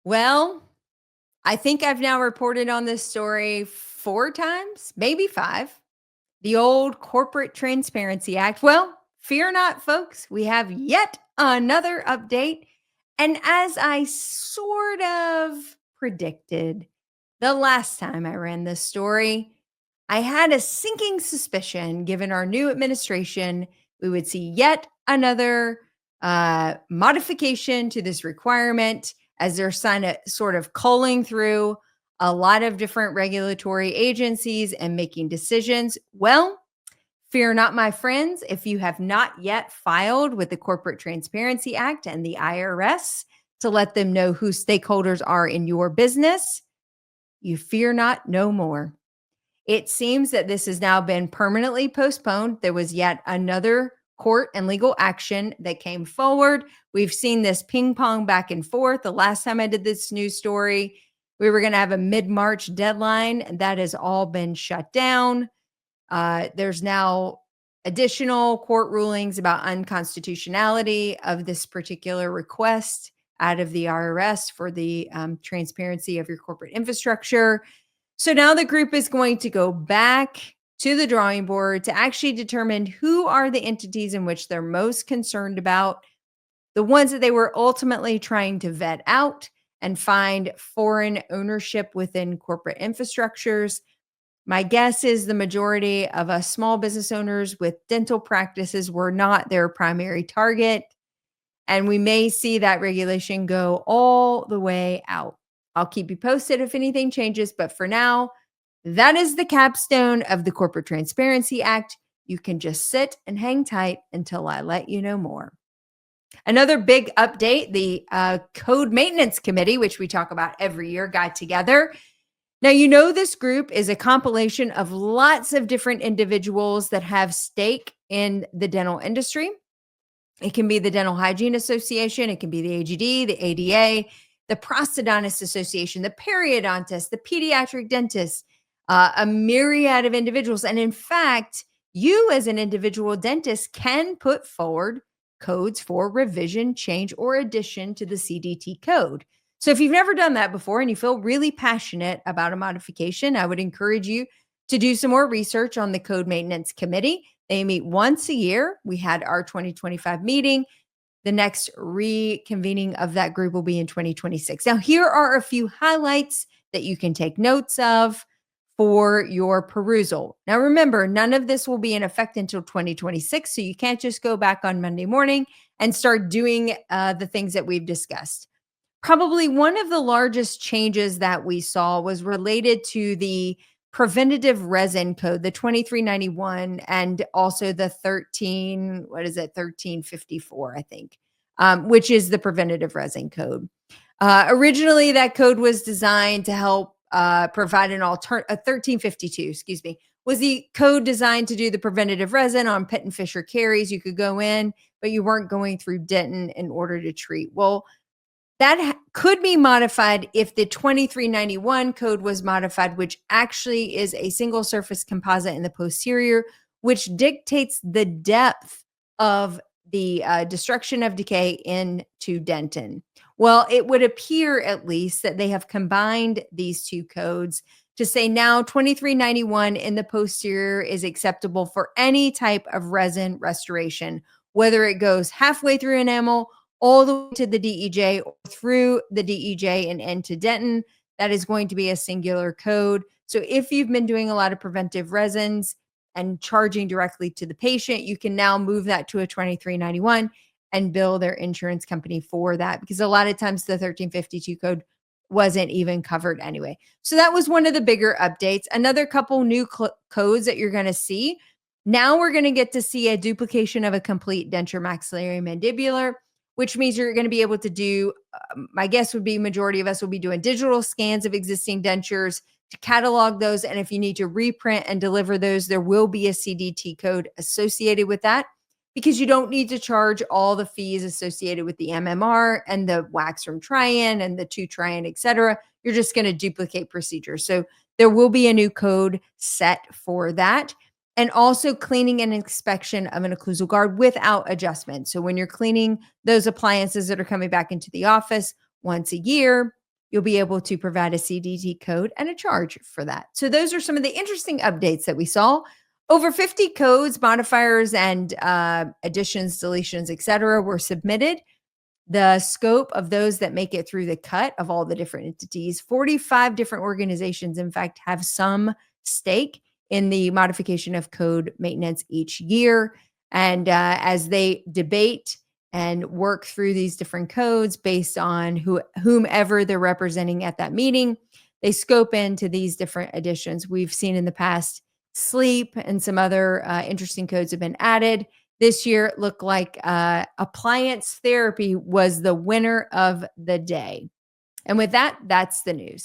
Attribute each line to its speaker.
Speaker 1: Well, I think I've now reported on this story 4 times, maybe 5. The old Corporate Transparency Act. Well, fear not, folks. We have yet another update. And as I sort of predicted the last time I ran this story, I had a sinking suspicion, given our new administration, we would see yet another modification to this requirement as they're sort of culling through a lot of different regulatory agencies and making decisions. Well, fear not, my friends, if you have not yet filed with the Corporate Transparency Act and the IRS to let them know who stakeholders are in your business, you fear not no more. It seems that this has now been permanently postponed. There was yet another court and legal action that came forward. We've seen this ping pong back and forth. The last time I did this news story, we were going to have a mid-March deadline, and that has all been shut down. There's now additional court rulings about unconstitutionality of this particular request out of the IRS for the transparency of your corporate infrastructure. So now the group is going to go back to the drawing board to actually determine who are the entities in which they're most concerned about, the ones that they were ultimately trying to vet out and find foreign ownership within corporate infrastructures. My guess is the majority of us small business owners with dental practices were not their primary target. And we may see that regulation go all the way out. I'll keep you posted if anything changes. But for now, that is the capstone of the Corporate Transparency Act. You can just sit and hang tight until I let you know more. Another big update, the Code Maintenance Committee, which we talk about every year, got together. Now, this group is a compilation of lots of different individuals that have stake in the dental industry. It can be the Dental Hygiene Association, it can be the AGD, the ADA, the Prosthodontist Association, the periodontist, the pediatric dentist, a myriad of individuals. And in fact, you as an individual dentist can put forward codes for revision, change, or addition to the CDT code. So if you've never done that before and you feel really passionate about a modification, I would encourage you to do some more research on the Code Maintenance Committee. They meet once a year. We had our 2025 meeting. The next reconvening of that group will be in 2026. Now, here are a few highlights that you can take notes of for your perusal. Now, remember, none of this will be in effect until 2026, so you can't just go back on Monday morning and start doing the things that we've discussed. Probably one of the largest changes that we saw was related to the preventative resin code, the 2391, and also the 1354, I think, which is the preventative resin code. Originally, that code was designed to help provide an alternative. 1352, excuse me, was the code designed to do the preventative resin on Pitt and Fisher caries. You could go in, but you weren't going through Denton in order to treat. Well, that could be modified if the 2391 code was modified, which actually is a single surface composite in the posterior, which dictates the depth of the destruction of decay into dentin. Well, it would appear at least that they have combined these two codes to say now 2391 in the posterior is acceptable for any type of resin restoration, whether it goes halfway through enamel all the way to the DEJ or through the DEJ and into dentin. That is going to be a singular code. So if you've been doing a lot of preventive resins and charging directly to the patient, you can now move that to a 2391 and bill their insurance company for that, because a lot of times the 1352 code wasn't even covered anyway. So that was one of the bigger updates. Another couple new codes that you're going to see. Now we're going to get to see a duplication of a complete denture maxillary mandibular, which means you're going to be able to do, my guess would be majority of us will be doing digital scans of existing dentures to catalog those. And if you need to reprint and deliver those, there will be a CDT code associated with that, because you don't need to charge all the fees associated with the MMR and the wax from Trian and the 2 Trian, et cetera. You're just going to duplicate procedures. So there will be a new code set for that. And also cleaning and inspection of an occlusal guard without adjustment. So when you're cleaning those appliances that are coming back into the office once a year, you'll be able to provide a CDT code and a charge for that. So those are some of the interesting updates that we saw. Over 50 codes, modifiers, and additions, deletions, etc., were submitted. The scope of those that make it through the cut of all the different entities, 45 different organizations, in fact, have some stake in the modification of code maintenance each year. And as they debate and work through these different codes based on whomever they're representing at that meeting, they scope into these different additions. We've seen in the past sleep and some other interesting codes have been added. This year, it looked like appliance therapy was the winner of the day. And with that, that's the news.